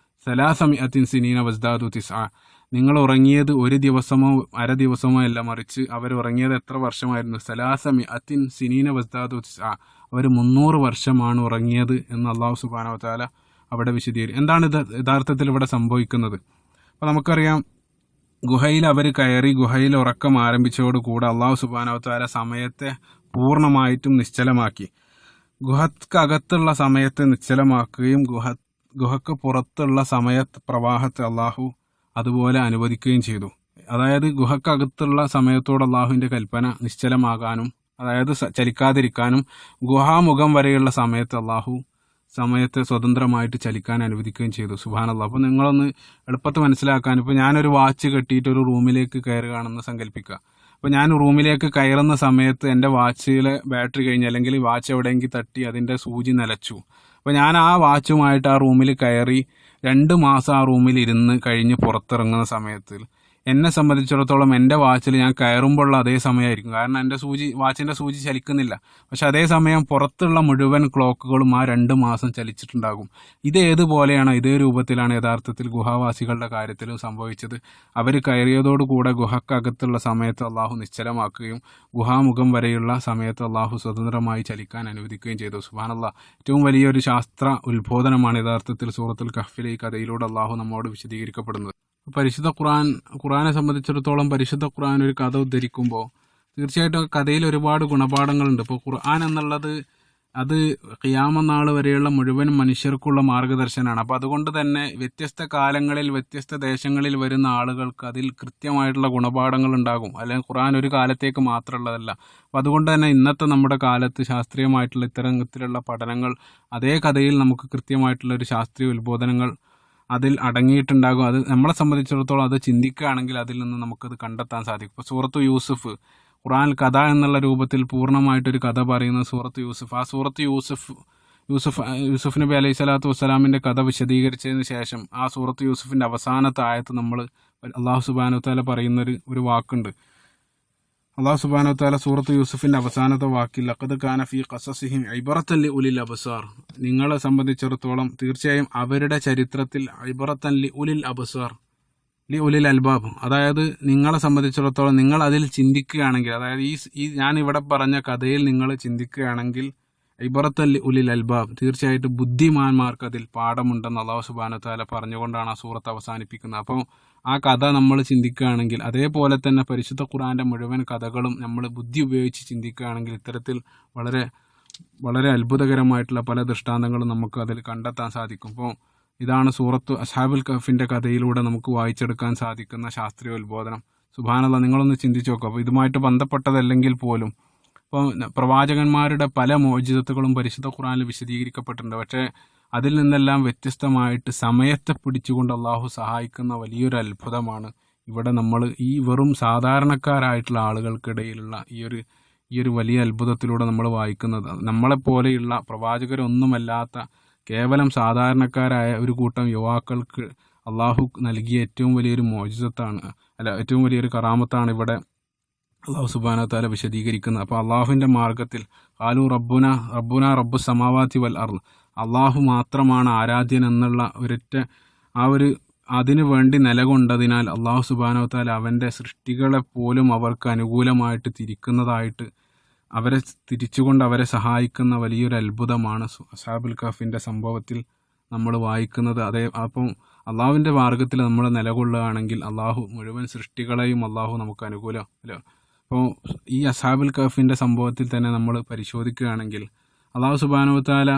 സലാസമിഅത്തിൻ സിനീന വസ്ദാദു തിസ്ആ, നിങ്ങൾ ഉറങ്ങിയത് ഒരു ദിവസമോ അര ദിവസമോ അല്ല, മറിച്ച് അവർ ഉറങ്ങിയത് എത്ര വർഷമായിരുന്നു? സലാസമിഅത്തിൻ സിനീന വസ്ദാദു തിസ്ആ, അവർ 300 വർഷമാണ് ഉറങ്ങിയത് എന്ന് അള്ളാഹു സുബ്ഹാനഹു വതആല അവിടെ വിശദീകരിക്കും. എന്താണ് ഇത് യഥാർത്ഥത്തിൽ ഇവിടെ സംഭവിക്കുന്നത്? അപ്പോൾ നമുക്കറിയാം, ഗുഹയിൽ അവർ കയറി ഗുഹയിൽ ഉറക്കം ആരംഭിച്ചതോടുകൂടെ അള്ളാഹു സുബ്ഹാനഹു വതആല സമയത്തെ പൂർണ്ണമായിട്ടും നിശ്ചലമാക്കി. ഗുഹക്കകത്തുള്ള സമയത്തെ നിശ്ചലമാക്കുകയും ഗുഹക്ക് പുറത്തുള്ള സമയ പ്രവാഹത്തെ അള്ളാഹു അതുപോലെ അനുവദിക്കുകയും ചെയ്തു. അതായത് ഗുഹക്കകത്തുള്ള സമയത്തോട് അള്ളാഹുവിൻ്റെ കൽപ്പന നിശ്ചലമാകാനും, അതായത് ചലിക്കാതിരിക്കാനും, ഗുഹാമുഖം വരെയുള്ള സമയത്ത് അള്ളാഹു സമയത്തെ സ്വതന്ത്രമായിട്ട് ചലിക്കാൻ അനുവദിക്കുകയും ചെയ്തു. സുബ്ഹാനല്ലാഹ്. അപ്പോൾ നിങ്ങളൊന്ന് എളുപ്പത്തിൽ മനസ്സിലാക്കാൻ, ഇപ്പോൾ ഞാനൊരു വാച്ച് കെട്ടിയിട്ട് ഒരു റൂമിലേക്ക് കയറുകയാണെന്ന് സങ്കല്പിക്കുക. അപ്പോൾ ഞാൻ റൂമിലേക്ക് കയറുന്ന സമയത്ത് എൻ്റെ വാച്ചിലെ ബാറ്ററി കഴിഞ്ഞ്, അല്ലെങ്കിൽ വാച്ച് എവിടെയെങ്കിൽ തട്ടി അതിൻ്റെ സൂചി നിലച്ചു. അപ്പോൾ ഞാൻ ആ വാച്ചുമായിട്ട് ആ റൂമിൽ കയറി 2 മാസം ആ റൂമിൽ ഇരുന്ന് കഴിഞ്ഞ് പുറത്തിറങ്ങുന്ന സമയത്ത് എന്നെ സംബന്ധിച്ചിടത്തോളം എൻ്റെ വാച്ചിൽ ഞാൻ കയറുമ്പോഴുള്ള അതേ സമയമായിരിക്കും. കാരണം എൻ്റെ വാച്ചിൻ്റെ സൂചി ചലിക്കുന്നില്ല. പക്ഷെ അതേസമയം പുറത്തുള്ള മുഴുവൻ ക്ലോക്കുകളും ആ 2 മാസം ചലിച്ചിട്ടുണ്ടാകും. ഇത് ഏതുപോലെയാണ്, ഇതേ രൂപത്തിലാണ് യഥാർത്ഥത്തിൽ ഗുഹാവാസികളുടെ കാര്യത്തിലും സംഭവിച്ചത്. അവർ കയറിയതോടുകൂടെ ഗുഹക്കകത്തുള്ള സമയത്ത് അള്ളാഹു നിശ്ചലമാക്കുകയും ഗുഹാമുഖം വരെയുള്ള സമയത്ത് അള്ളാഹു സ്വതന്ത്രമായി ചലിക്കാൻ അനുവദിക്കുകയും ചെയ്തു. സുബ്ഹാനല്ലാഹ്, ഏറ്റവും വലിയൊരു ശാസ്ത്ര ഉത്ബോധനമാണ് യഥാർത്ഥത്തിൽ സൂറത്തുൽ കഹ്ഫിലെ ഈ കഥയിലൂടെ അള്ളാഹു നമ്മോട് വിശദീകരിക്കപ്പെടുന്നത്. പരിശുദ്ധ ഖുർആനെ സംബന്ധിച്ചിടത്തോളം പരിശുദ്ധ ഖുർആൻ ഒരു കഥ ഉദ്ധരിക്കുമ്പോൾ തീർച്ചയായിട്ടും കഥയിൽ ഒരുപാട് ഗുണപാഠങ്ങളുണ്ട്. ഇപ്പോൾ ഖുർആൻ എന്നുള്ളത് അത് ഖിയാമത്ത് നാൾ വരെയുള്ള മുഴുവൻ മനുഷ്യർക്കുള്ള മാർഗദർശനമാണ്. അപ്പോൾ അതുകൊണ്ട് തന്നെ വ്യത്യസ്ത കാലങ്ങളിൽ വ്യത്യസ്ത ദേശങ്ങളിൽ വരുന്ന ആളുകൾക്ക് അതിൽ കൃത്യമായിട്ടുള്ള ഗുണപാഠങ്ങൾ ഉണ്ടാകും. അല്ലെങ്കിൽ ഖുർആൻ ഒരു കാലത്തേക്ക് മാത്രമുള്ളതല്ല. അപ്പോൾ അതുകൊണ്ട് തന്നെ ഇന്നത്തെ നമ്മുടെ കാലത്ത് ശാസ്ത്രീയമായിട്ടുള്ള ഇത്തരത്തിലുള്ള പഠനങ്ങൾ അതേ കഥയിൽ നമുക്ക് കൃത്യമായിട്ടുള്ള ഒരു ശാസ്ത്രീയ ഉത്ബോധനങ്ങൾ അതിൽ അടങ്ങിയിട്ടുണ്ടാകും. അത് നമ്മളെ സംബന്ധിച്ചിടത്തോളം അത് ചിന്തിക്കുകയാണെങ്കിൽ അതിൽ നിന്ന് നമുക്കത് കണ്ടെത്താൻ സാധിക്കും. ഇപ്പോൾ സൂറത്തു യൂസുഫ്, ഖുർആൻ കഥ എന്നുള്ള രൂപത്തിൽ പൂർണ്ണമായിട്ടൊരു കഥ പറയുന്ന സൂറത്ത് യൂസുഫ്. ആ സൂറത്ത് യൂസുഫ് നബി അലൈഹി സ്വലാത്തു വസ്സലാമിൻ്റെ കഥ വിശദീകരിച്ചതിന് ശേഷം ആ സൂറത്ത് യൂസുഫിൻ്റെ അവസാനത്തെ ആയത്ത് നമ്മൾ അള്ളാഹു സുബ്ഹാനഹു വ തആല പറയുന്നൊരു വാക്കുണ്ട്. അള്ളാഹു സുബ്ഹാനഹു വ തആല സൂറത്ത് യൂസുഫിൻ്റെ അവസാനത്തെ വാക്കിൽ ലഖദ് കാന ഫീ ഖസസിഹിം ഇബ്റത്തൻ ലിഉലിൽ അബ്സാർ, നിങ്ങളെ സംബന്ധിച്ചിടത്തോളം തീർച്ചയായും അവരുടെ ചരിത്രത്തിൽ ഇബ്റത്തൻ ലിഉലിൽ അബ്സാർ ലിഉലിൽ അൽബാബ്, അതായത് നിങ്ങളെ സംബന്ധിച്ചിടത്തോളം നിങ്ങൾ അതിൽ ചിന്തിക്കുകയാണെങ്കിൽ, അതായത് ഈ ഞാൻ ഇവിടെ പറഞ്ഞ കഥയിൽ നിങ്ങൾ ചിന്തിക്കുകയാണെങ്കിൽ ഇബ്റത്തൻ ലിഉലിൽ അൽബാബ്, തീർച്ചയായിട്ടും ബുദ്ധിമാന്മാർക്ക് അതിൽ പാഠമുണ്ടെന്ന് അള്ളാഹു സുബ്ഹാനഹു വ തആല പറഞ്ഞുകൊണ്ടാണ് ആ സൂറത്ത് അവസാനിപ്പിക്കുന്നത്. അപ്പോൾ ആ കഥ നമ്മൾ ചിന്തിക്കുകയാണെങ്കിൽ, അതേപോലെ തന്നെ പരിശുദ്ധ ഖുർആന്റെ മുഴുവൻ കഥകളും നമ്മൾ ബുദ്ധി ഉപയോഗിച്ച് ചിന്തിക്കുകയാണെങ്കിൽ ഇത്തരത്തിൽ വളരെ വളരെ അത്ഭുതകരമായിട്ടുള്ള പല ദൃഷ്ടാന്തങ്ങളും നമുക്ക് അതിൽ കണ്ടെത്താൻ സാധിക്കും. അപ്പോൾ ഇതാണ് സൂറത്ത് അസ്ഹാബുൽ കഹ്ഫിന്റെ കഥയിലൂടെ നമുക്ക് വായിച്ചെടുക്കാൻ സാധിക്കുന്ന ശാസ്ത്രീയ ഉത്ബോധനം. സുബ്ഹാനല്ലാഹ്, നിങ്ങളൊന്ന് ചിന്തിച്ചു നോക്കുക. അപ്പോൾ ഇതുമായിട്ട് ബന്ധപ്പെട്ടതല്ലെങ്കിൽ പോലും ഇപ്പോൾ പ്രവാചകന്മാരുടെ പല മോചിതത്തുകളും പരിശുദ്ധ ഖുർആനിൽ വിശദീകരിക്കപ്പെട്ടിട്ടുണ്ട്. പക്ഷേ അതിൽ നിന്നെല്ലാം വ്യത്യസ്തമായിട്ട് സമയത്തെ പിടിച്ചുകൊണ്ട് അള്ളാഹു സഹായിക്കുന്ന വലിയൊരു അത്ഭുതമാണ് ഇവിടെ നമ്മൾ ഈ വെറും സാധാരണക്കാരായിട്ടുള്ള ആളുകൾക്കിടയിലുള്ള ഈ ഒരു വലിയ അത്ഭുതത്തിലൂടെ നമ്മൾ വായിക്കുന്നത്. നമ്മളെപ്പോലെയുള്ള പ്രവാചകരൊന്നുമല്ലാത്ത കേവലം സാധാരണക്കാരായ ഒരു കൂട്ടം യുവാക്കൾക്ക് അള്ളാഹു നൽകിയ ഏറ്റവും വലിയൊരു മോചിതത്താണ്, ഏറ്റവും വലിയൊരു കറാമത്താണ് ഇവിടെ അള്ളാഹു സുബ്ഹാനഹു വ തആല വിശദീകരിക്കുന്നത്. അപ്പോൾ അള്ളാഹുവിൻ്റെ മാർഗത്തിൽ ഖാലു റബ്ബുന റബ്ബു സമാവാതി വൽ അർള്, അള്ളാഹു മാത്രമാണ് ആരാധ്യൻ എന്നുള്ള അതിനു വേണ്ടി നിലകൊണ്ടതിനാൽ അള്ളാഹു സുബ്ഹാനഹു വ തആല അവൻ്റെ സൃഷ്ടികളെ പോലും അവർക്ക് അനുകൂലമായിട്ട് അവരെ തിരിച്ചുകൊണ്ട് അവരെ സഹായിക്കുന്ന വലിയൊരു അത്ഭുതമാണ് അസ്ഹാബുൽ കഹ്ഫിൻ്റെ സംഭവത്തിൽ നമ്മൾ വായിക്കുന്നത്. അപ്പം അള്ളാഹുവിൻ്റെ മാർഗത്തിൽ നമ്മൾ നിലകൊള്ളുകയാണെങ്കിൽ അള്ളാഹു മുഴുവൻ സൃഷ്ടികളെയും അള്ളാഹു നമുക്ക് അനുകൂലം അല്ല. അപ്പോൾ ഈ അസ്ഹാബുൽ കഹ്ഫിൻ്റെ സംഭവത്തിൽ തന്നെ നമ്മൾ പരിശോധിക്കുകയാണെങ്കിൽ അള്ളാഹു സുബ്ഹാനഹു വ തആല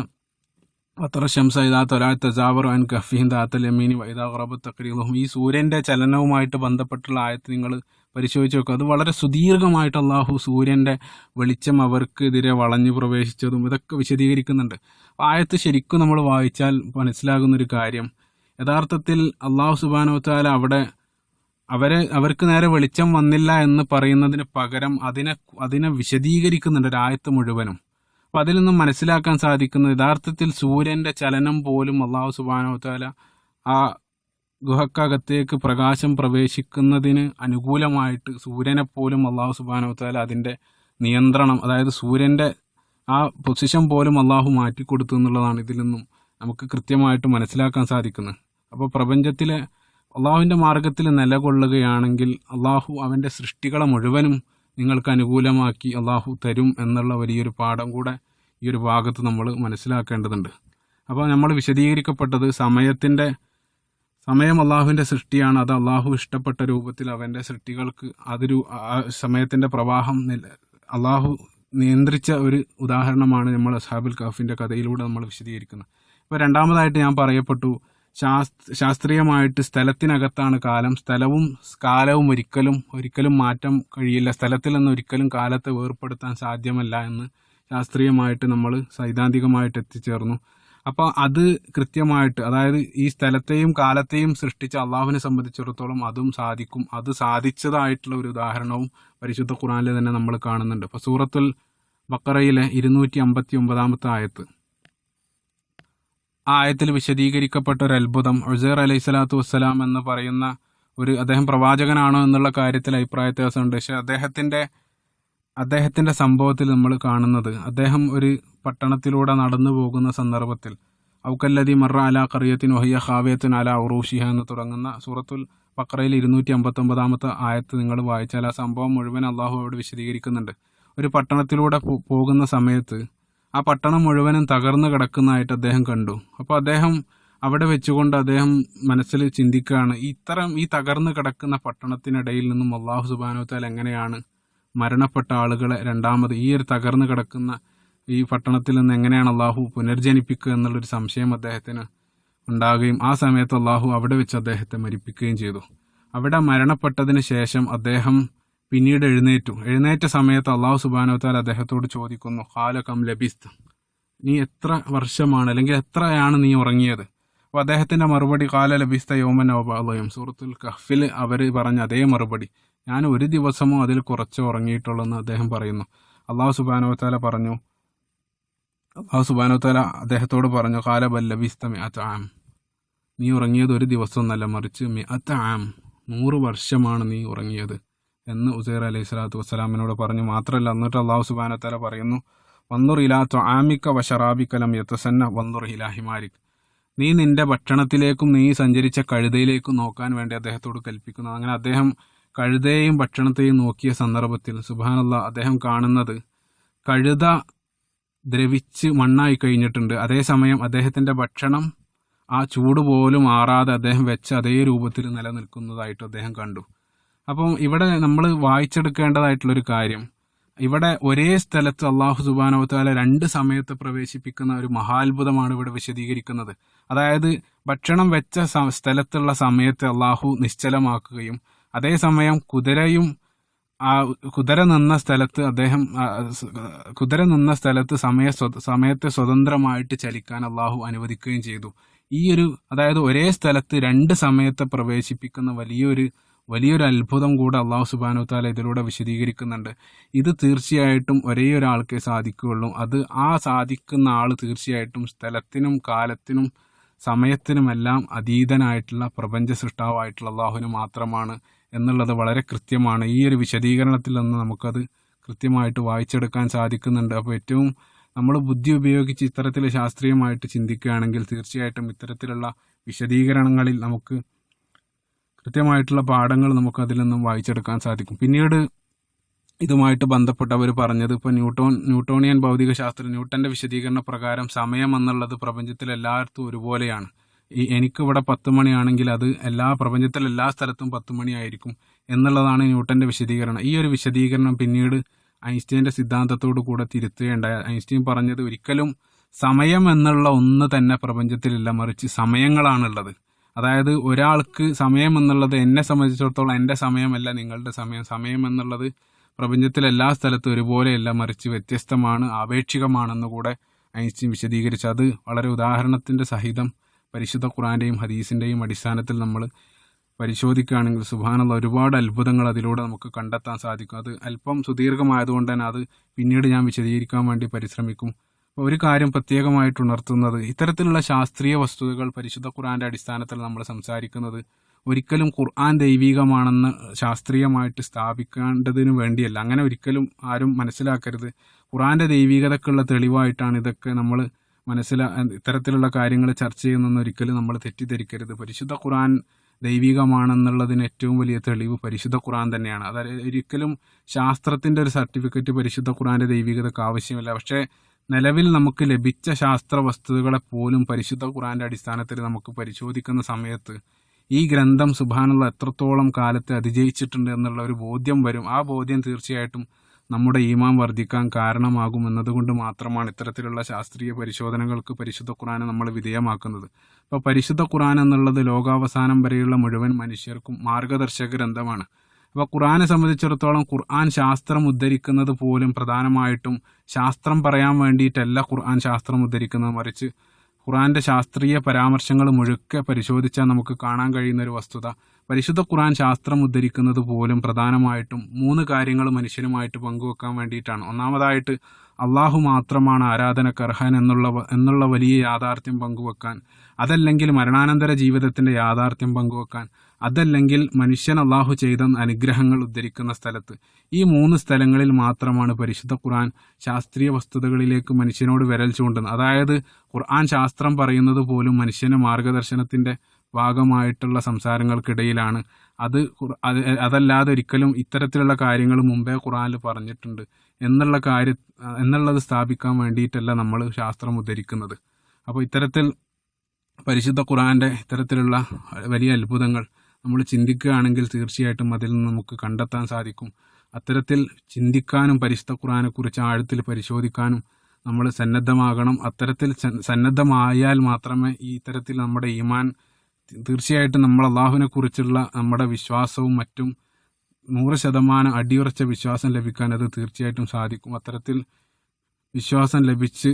വതറ ശംസ ഇദാ തലഅത് തസാവറു അൻ കഹ്ഫിഹിം ദാത്തൽ യമീനി വഇദാ ഖറബത് തഖ്രീദുഹും, ഈ സൂര്യൻ്റെ ചലനവുമായിട്ട് ബന്ധപ്പെട്ടുള്ള ആയത്ത് നിങ്ങൾ പരിശോധിച്ച് നോക്കുക. അത് വളരെ സുദീർഘമായിട്ട് അള്ളാഹു സൂര്യൻ്റെ വെളിച്ചം അവർക്കെതിരെ വളഞ്ഞു പ്രവേശിച്ചതും ഇതൊക്കെ വിശദീകരിക്കുന്നുണ്ട്. ആയത്ത് ശരിക്കും നമ്മൾ വായിച്ചാൽ മനസ്സിലാകുന്നൊരു കാര്യം, യഥാർത്ഥത്തിൽ അള്ളാഹു സുബ്ഹാനഹു വ തആല അവിടെ അവർക്ക് നേരെ വെളിച്ചം വന്നില്ല എന്ന് പറയുന്നതിന് പകരം അതിനെ വിശദീകരിക്കുന്നുണ്ട് ഒരായത്ത് മുഴുവനും. അപ്പം അതിൽ നിന്നും മനസ്സിലാക്കാൻ സാധിക്കുന്നത് യഥാർത്ഥത്തിൽ സൂര്യൻ്റെ ചലനം പോലും അള്ളാഹു സുബ്ഹാനഹു വ തആല ആ ഗുഹക്കകത്തേക്ക് പ്രകാശം പ്രവേശിക്കുന്നതിന് അനുകൂലമായിട്ട് സൂര്യനെപ്പോലും അള്ളാഹു സുബ്ഹാനഹു വ തആല അതിൻ്റെ നിയന്ത്രണം, അതായത് സൂര്യൻ്റെ ആ പൊസിഷൻ പോലും അള്ളാഹു മാറ്റിക്കൊടുത്തു എന്നുള്ളതാണ് ഇതിൽ നിന്നും നമുക്ക് കൃത്യമായിട്ട് മനസ്സിലാക്കാൻ സാധിക്കുന്നത്. അപ്പോൾ പ്രപഞ്ചത്തിലെ അള്ളാഹുവിൻ്റെ മാർഗത്തിൽ നിലകൊള്ളുകയാണെങ്കിൽ അള്ളാഹു അവൻ്റെ സൃഷ്ടികളെ മുഴുവനും നിങ്ങൾക്ക് അനുകൂലമാക്കി അള്ളാഹു തരും എന്നുള്ള വലിയൊരു പാഠം കൂടെ ഈ ഒരു ഭാഗത്ത് നമ്മൾ മനസ്സിലാക്കേണ്ടതുണ്ട്. അപ്പോൾ നമ്മൾ വിശദീകരിക്കപ്പെട്ടത് സമയം അള്ളാഹുവിൻ്റെ സൃഷ്ടിയാണ്. അത് അള്ളാഹു ഇഷ്ടപ്പെട്ട രൂപത്തിൽ അവൻ്റെ സൃഷ്ടികൾക്ക് സമയത്തിൻ്റെ പ്രവാഹം അള്ളാഹു നിയന്ത്രിച്ച ഒരു ഉദാഹരണമാണ് നമ്മൾ അസ്ഹാബുൽ കഹ്ഫിൻ്റെ കഥയിലൂടെ നമ്മൾ വിശദീകരിക്കുന്നത്. ഇപ്പോൾ രണ്ടാമതായിട്ട് ഞാൻ പറയപ്പെട്ടു, ശാസ്ത്രീയമായിട്ട് സ്ഥലത്തിനകത്താണ് കാലം. സ്ഥലവും കാലവും ഒരിക്കലും മാറ്റം കഴിയില്ല. സ്ഥലത്തിൽ നിന്ന് ഒരിക്കലും കാലത്തെ വേർപ്പെടുത്താൻ സാധ്യമല്ല എന്ന് ശാസ്ത്രീയമായിട്ട് നമ്മൾ സൈദ്ധാന്തികമായിട്ട് എത്തിച്ചേർന്നു. അപ്പോൾ അത് കൃത്യമായിട്ട്, അതായത് ഈ സ്ഥലത്തെയും കാലത്തെയും സൃഷ്ടിച്ച അള്ളാഹുവിനെ സംബന്ധിച്ചിടത്തോളം അതും സാധിക്കും. അത് സാധിച്ചതായിട്ടുള്ള ഒരു ഉദാഹരണവും പരിശുദ്ധ ഖുർആനിൽ തന്നെ നമ്മൾ കാണുന്നുണ്ട്. ഇപ്പോൾ സൂറത്തുൽ ബഖറയിലെ 259 ആയത്ത്, ആ ആയത്തിൽ വിശദീകരിക്കപ്പെട്ട ഒരു അത്ഭുതം, ഉസൈർ അലൈഹി സ്വലാത്തു വസ്സലാം എന്ന് പറയുന്ന അദ്ദേഹം പ്രവാചകനാണോ എന്നുള്ള കാര്യത്തിൽ അഭിപ്രായ വ്യത്യാസമുണ്ട്. പക്ഷെ അദ്ദേഹത്തിന്റെ സംഭവത്തിൽ നമ്മൾ കാണുന്നത്, അദ്ദേഹം ഒരു പട്ടണത്തിലൂടെ നടന്നു പോകുന്ന സന്ദർഭത്തിൽ ഔക്കല്ലദി മറ അലാ ഖറിയത്തിൻ വഹിയ ഖാവിയത്തുൻ അലാ ഉറൂഷിഹ എന്ന് തുടങ്ങുന്ന സൂറത്തുൽ ബഖറയിൽ 259 ആയത്ത് നിങ്ങൾ വായിച്ചാൽ ആ സംഭവം മുഴുവൻ അള്ളാഹു അവിടെ വിശദീകരിക്കുന്നുണ്ട്. ഒരു പട്ടണത്തിലൂടെ പോകുന്ന സമയത്ത് ആ പട്ടണം മുഴുവനും തകർന്നു കിടക്കുന്നതായിട്ട് അദ്ദേഹം കണ്ടു. അപ്പോൾ അദ്ദേഹം അവിടെ വെച്ചുകൊണ്ട് അദ്ദേഹം മനസ്സിൽ ചിന്തിക്കുകയാണ്, ഈ തകർന്നു കിടക്കുന്ന പട്ടണത്തിനിടയിൽ നിന്നും അള്ളാഹു സുബ്ഹാനഹു വ തആല എങ്ങനെയാണ് മരണപ്പെട്ട ആളുകളെ രണ്ടാമത് ഈ ഒരു തകർന്നു കിടക്കുന്ന ഈ പട്ടണത്തിൽ നിന്ന് എങ്ങനെയാണ് അള്ളാഹു പുനർജനിപ്പിക്കുക എന്നുള്ളൊരു സംശയം അദ്ദേഹത്തിന് ഉണ്ടാകുകയും ആ സമയത്ത് അള്ളാഹു അവിടെ വെച്ച് അദ്ദേഹത്തെ മരിപ്പിക്കുകയും ചെയ്തു. അവിടെ മരണപ്പെട്ടതിന് ശേഷം അദ്ദേഹം പിന്നീട് എഴുന്നേറ്റ സമയത്ത് അള്ളാഹു സുബ്ഹാനഹു വ തആല അദ്ദേഹത്തോട് ചോദിക്കുന്നു, ഖാല കം ലബിസ്ത, നീ എത്ര വർഷമാണ് അല്ലെങ്കിൽ എത്രയാണ് നീ ഉറങ്ങിയത്? അപ്പോൾ അദ്ദേഹത്തിന്റെ മറുപടി ഖാല ലബിസ്ത യൗമൻ ഔ ബഅദ യൗം. സൂറത്തുൽ കഹ്ഫിൽ അവർ പറഞ്ഞ അതേ മറുപടി, ഞാൻ ഒരു ദിവസമോ അതിൽ കുറച്ചോ ഉറങ്ങിയിട്ടുള്ളൂ എന്ന് അദ്ദേഹം പറയുന്നു. അള്ളാഹു സുബ്ഹാനഹു വ തആല അദ്ദേഹത്തോട് പറഞ്ഞു, ഖാല ബൽ ലബിസ്ത മിഅത ആം, നീ ഉറങ്ങിയത് ഒരു ദിവസമൊന്നല്ല, മറിച്ച് മിഅത ആം, 100 വർഷമാണ് നീ ഉറങ്ങിയത് എന്ന് ഉസൈർ അലൈഹി സ്വലാത്തു വസ്സലാമിനോട് പറഞ്ഞു. മാത്രമല്ല എന്നിട്ട് അള്ളാഹു സുബ്ഹാനഹു വ തആല പറയുന്നു, വന്നുർ ഇലാ തുആമിക വശറാബിക ലം യതസന്ന വന്നുർ ഇലാ ഹിമാരിക്, നീ നിന്റെ ഭക്ഷണത്തിലേക്കും നീ സഞ്ചരിച്ച കഴുതയിലേക്കും നോക്കാൻ വേണ്ടി അദ്ദേഹത്തോട് കൽപ്പിക്കുന്നു. അങ്ങനെ അദ്ദേഹം കഴുതയെയും ഭക്ഷണത്തെയും നോക്കിയ സന്ദർഭത്തിൽ സുബ്ഹാനല്ലാഹ് അദ്ദേഹം കാണുന്നത് കഴുത ദ്രവിച്ച് മണ്ണായി കഴിഞ്ഞിട്ടുണ്ട്. അതേസമയം അദ്ദേഹത്തിന്റെ ഭക്ഷണം ആ ചൂട് പോലും ആറാതെ അദ്ദേഹം വെച്ച അതേ രൂപത്തിൽ നിലനിൽക്കുന്നതായിട്ട് അദ്ദേഹം കണ്ടു. അപ്പം ഇവിടെ നമ്മൾ വായിച്ചെടുക്കേണ്ടതായിട്ടുള്ളൊരു കാര്യം, ഇവിടെ ഒരേ സ്ഥലത്ത് അള്ളാഹു സുബ്ഹാനഹു വ തആല 2 സമയത്ത് പ്രവേശിപ്പിക്കുന്ന ഒരു മഹാത്ഭുതമാണ് ഇവിടെ വിശദീകരിക്കുന്നത്. അതായത് ഭക്ഷണം വെച്ച സ്ഥലത്തുള്ള സമയത്തെ അള്ളാഹു നിശ്ചലമാക്കുകയും അതേസമയം കുതിര നിന്ന സ്ഥലത്ത് സമയത്തെ സ്വതന്ത്രമായിട്ട് ചലിക്കാൻ അള്ളാഹു അനുവദിക്കുകയും ചെയ്തു. അതായത് ഒരേ സ്ഥലത്ത് 2 സമയത്തെ പ്രവേശിപ്പിക്കുന്ന വലിയൊരു അത്ഭുതം കൂടെ അള്ളാഹു സുബ്ഹാനഹു വ തആല ഇതിലൂടെ വിശദീകരിക്കുന്നുണ്ട്. ഇത് തീർച്ചയായിട്ടും ഒരേ ഒരാൾക്കേ സാധിക്കുകയുള്ളൂ. അത് ആ സാധിക്കുന്ന ആൾ തീർച്ചയായിട്ടും സ്ഥലത്തിനും കാലത്തിനും സമയത്തിനുമെല്ലാം അതീതനായിട്ടുള്ള പ്രപഞ്ച സൃഷ്ടാവായിട്ടുള്ള അള്ളാഹുവിന് മാത്രമാണ് എന്നുള്ളത് വളരെ കൃത്യമാണ്. ഈ ഒരു വിശദീകരണത്തിൽ നിന്ന് നമുക്കത് കൃത്യമായിട്ട് വായിച്ചെടുക്കാൻ സാധിക്കുന്നുണ്ട്. അപ്പോൾ ഏറ്റവും നമ്മൾ ബുദ്ധി ഉപയോഗിച്ച് ഇത്തരത്തിൽ ശാസ്ത്രീയമായിട്ട് ചിന്തിക്കുകയാണെങ്കിൽ തീർച്ചയായിട്ടും ഇത്തരത്തിലുള്ള വിശദീകരണങ്ങളിൽ നമുക്ക് കൃത്യമായിട്ടുള്ള പാഠങ്ങൾ നമുക്ക് അതിൽ നിന്നും വായിച്ചെടുക്കാൻ സാധിക്കും. പിന്നീട് ഇതുമായിട്ട് ബന്ധപ്പെട്ട് അവർ പറഞ്ഞത്, ഇപ്പോൾ ന്യൂട്ടോണിയൻ ഭൗതിക ശാസ്ത്രം ന്യൂട്ടന്റെ വിശദീകരണ പ്രകാരം സമയം എന്നുള്ളത് പ്രപഞ്ചത്തിൽ എല്ലായിടത്തും ഒരുപോലെയാണ്. എനിക്കിവിടെ 10 മണിയാണെങ്കിൽ അത് പ്രപഞ്ചത്തിൽ എല്ലാ സ്ഥലത്തും 10 മണിയായിരിക്കും എന്നുള്ളതാണ് ന്യൂട്ടന്റെ വിശദീകരണം. ഈ ഒരു വിശദീകരണം പിന്നീട് ഐൻസ്റ്റീന്റെ സിദ്ധാന്തത്തോടു കൂടെ തിരുത്തുകയുണ്ടായ. ഐൻസ്റ്റീൻ പറഞ്ഞത് ഒരിക്കലും സമയം എന്നുള്ള ഒന്ന് തന്നെ പ്രപഞ്ചത്തിലില്ല, മറിച്ച് സമയങ്ങളാണുള്ളത്. അതായത് ഒരാൾക്ക് സമയം എന്നുള്ളത് എന്നെ സംബന്ധിച്ചിടത്തോളം എൻ്റെ സമയമല്ല നിങ്ങളുടെ സമയം എന്നുള്ളത് പ്രപഞ്ചത്തിലെ എല്ലാ സ്ഥലത്തും ഒരുപോലെയല്ല, മറിച്ച് വ്യത്യസ്തമാണ്, ആപേക്ഷികമാണെന്ന് കൂടെ ഐൻസ്റ്റീൻ വിശദീകരിച്ചു. അത് വളരെ ഉദാഹരണത്തിന്റെ സഹിതം പരിശുദ്ധ ഖുർആന്റെയും ഹദീസിന്റെയും അടിസ്ഥാനത്തിൽ നമ്മൾ പരിശോധിക്കുകയാണെങ്കിൽ സുബ്ഹാനല്ലാഹ് ഒരുപാട് അത്ഭുതങ്ങൾ അതിലൂടെ നമുക്ക് കണ്ടെത്താൻ സാധിക്കും. അത് അല്പം സുദീർഘമായതുകൊണ്ട് തന്നെ അത് പിന്നീട് ഞാൻ വിശദീകരിക്കാൻ വേണ്ടി പരിശ്രമിക്കും. ഒരു കാര്യം പ്രത്യേകമായിട്ട് ഉണർത്തുന്നത്, ഇത്തരത്തിലുള്ള ശാസ്ത്രീയ വസ്തുതകൾ പരിശുദ്ധ ഖുർആന്റെ അടിസ്ഥാനത്തിൽ നമ്മൾ സംസാരിക്കുന്നത് ഒരിക്കലും ഖുർആൻ ദൈവികമാണെന്ന് ശാസ്ത്രീയമായിട്ട് സ്ഥാപിക്കേണ്ടതിനു വേണ്ടിയല്ല. അങ്ങനെ ഒരിക്കലും ആരും മനസ്സിലാക്കരുത്. ഖുർആന്റെ ദൈവികതക്കുള്ള തെളിവായിട്ടാണ് ഇതൊക്കെ നമ്മൾ ഇത്തരത്തിലുള്ള കാര്യങ്ങൾ ചർച്ച ചെയ്യുന്നതെന്ന് ഒരിക്കലും നമ്മൾ തെറ്റിദ്ധരിക്കരുത്. പരിശുദ്ധ ഖുർആൻ ദൈവികമാണെന്നുള്ളതിന് ഏറ്റവും വലിയ തെളിവ് പരിശുദ്ധ ഖുർആൻ തന്നെയാണ്. അതായത് ഒരിക്കലും ശാസ്ത്രത്തിന്റെ ഒരു സർട്ടിഫിക്കറ്റ് പരിശുദ്ധ ഖുർആന്റെ ദൈവികതക്ക് ആവശ്യമില്ല. പക്ഷേ നിലവിൽ നമുക്ക് ലഭിച്ച ശാസ്ത്ര വസ്തുതകളെ പോലും പരിശുദ്ധ ഖുർആന്റെ അടിസ്ഥാനത്തിൽ നമുക്ക് പരിശോധിക്കുന്ന സമയത്ത് ഈ ഗ്രന്ഥം സുബ്ഹാനല്ലാഹ് എത്രത്തോളം കാലത്തെ അതിജയിച്ചിട്ടുണ്ട് എന്നുള്ള ഒരു ബോധ്യം വരും. ആ ബോധ്യം തീർച്ചയായിട്ടും നമ്മുടെ ഈമാൻ വർദ്ധിക്കാൻ കാരണമാകും എന്നതുകൊണ്ട് മാത്രമാണ് ഇത്തരത്തിലുള്ള ശാസ്ത്രീയ പരിശോധനകൾക്ക് പരിശുദ്ധ ഖുർആനെ നമ്മൾ വിധേയമാക്കുന്നത്. അപ്പോൾ പരിശുദ്ധ ഖുർആൻ എന്നുള്ളത് ലോകാവസാനം വരെയുള്ള മുഴുവൻ മനുഷ്യർക്കും മാർഗദർശക ഗ്രന്ഥമാണ്. അപ്പോൾ ഖുർആനെ സംബന്ധിച്ചിടത്തോളം ഖുർആൻ ശാസ്ത്രം ഉദ്ധരിക്കുന്നത് പോലും പ്രധാനമായിട്ടും ശാസ്ത്രം പറയാൻ വേണ്ടിയിട്ടല്ല ഖുർആൻ ശാസ്ത്രം ഉദ്ധരിക്കുന്നത്, മറിച്ച് ഖുർആന്റെ ശാസ്ത്രീയ പരാമർശങ്ങൾ മുഴുക്കെ പരിശോധിച്ചാൽ നമുക്ക് കാണാൻ കഴിയുന്ന ഒരു വസ്തുത, പരിശുദ്ധ ഖുർആൻ ശാസ്ത്രം ഉദ്ധരിക്കുന്നത് പോലും പ്രധാനമായിട്ടും 3 കാര്യങ്ങൾ മനുഷ്യനുമായിട്ട് പങ്കുവെക്കാൻ വേണ്ടിയിട്ടാണ്. ഒന്നാമതായിട്ട് അള്ളാഹു മാത്രമാണ് ആരാധനക്കർഹൻ എന്നുള്ള വലിയ യാഥാർത്ഥ്യം പങ്കുവെക്കാൻ, അതല്ലെങ്കിൽ മരണാനന്തര ജീവിതത്തിന്റെ യാഥാർത്ഥ്യം പങ്കുവെക്കാൻ, അതല്ലെങ്കിൽ മനുഷ്യൻ അള്ളാഹു ചെയ്ത അനുഗ്രഹങ്ങൾ ഉദ്ധരിക്കുന്ന സ്ഥലത്ത്. ഈ 3 സ്ഥലങ്ങളിൽ മാത്രമാണ് പരിശുദ്ധ ഖുർആൻ ശാസ്ത്രീയ വസ്തുതകളിലേക്ക് മനുഷ്യനോട് വിരൽ ചൂണ്ടുന്നത്. അതായത് ഖുർആൻ ശാസ്ത്രം പറയുന്നത് പോലും മനുഷ്യന് മാർഗദർശനത്തിന്റെ ഭാഗമായിട്ടുള്ള സംസാരങ്ങൾക്കിടയിലാണ്. അതല്ലാതെ ഒരിക്കലും ഇത്തരത്തിലുള്ള കാര്യങ്ങൾ മുമ്പേ ഖുർആനിൽ പറഞ്ഞിട്ടുണ്ട് എന്നുള്ളത് സ്ഥാപിക്കാൻ വേണ്ടിയിട്ടല്ല നമ്മൾ ശാസ്ത്രം ഉദ്ധരിക്കുന്നത്. അപ്പോൾ ഇത്തരത്തിൽ പരിശുദ്ധ ഖുർആന്റെ ഇത്തരത്തിലുള്ള വലിയ അത്ഭുതങ്ങൾ നമ്മൾ ചിന്തിക്കുകയാണെങ്കിൽ തീർച്ചയായിട്ടും അതിൽ നിന്ന് നമുക്ക് കണ്ടെത്താൻ സാധിക്കും. അത്തരത്തിൽ ചിന്തിക്കാനും പരിശുദ്ധ ഖുർആനെക്കുറിച്ച് ആഴത്തിൽ പരിശോധിക്കാനും നമ്മൾ സന്നദ്ധമാകണം. അത്തരത്തിൽ സന്നദ്ധമായാൽ മാത്രമേ ഈ ഇത്തരത്തിൽ നമ്മുടെ ഈമാൻ തീർച്ചയായിട്ടും നമ്മൾ അള്ളാഹുവിനെ കുറിച്ചുള്ള നമ്മുടെ വിശ്വാസവും മറ്റും 100% അടിയുറച്ച വിശ്വാസം ലഭിക്കാൻ അത് തീർച്ചയായിട്ടും സാധിക്കും. അത്തരത്തിൽ വിശ്വാസം ലഭിച്ച്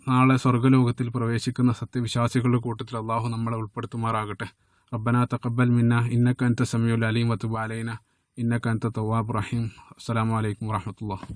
നാളെ സ്വർഗ്ഗലോകത്തിൽ പ്രവേശിക്കുന്ന സത്യവിശ്വാസികളുടെ കൂട്ടത്തിൽ അള്ളാഹു നമ്മളെ ഉൾപ്പെടുത്തുമാറാകട്ടെ. റബ്ബനാ തഖബ്ബൽ മിന്നാ ഇന്നക അൻത സമീഉൽ അലീം വതുബ് അലൈനാ ഇന്നക അൻത തവ്വാബുർ റഹീം. അസ്സലാമു അലൈക്കും വറഹ്മത്തുള്ളാഹി.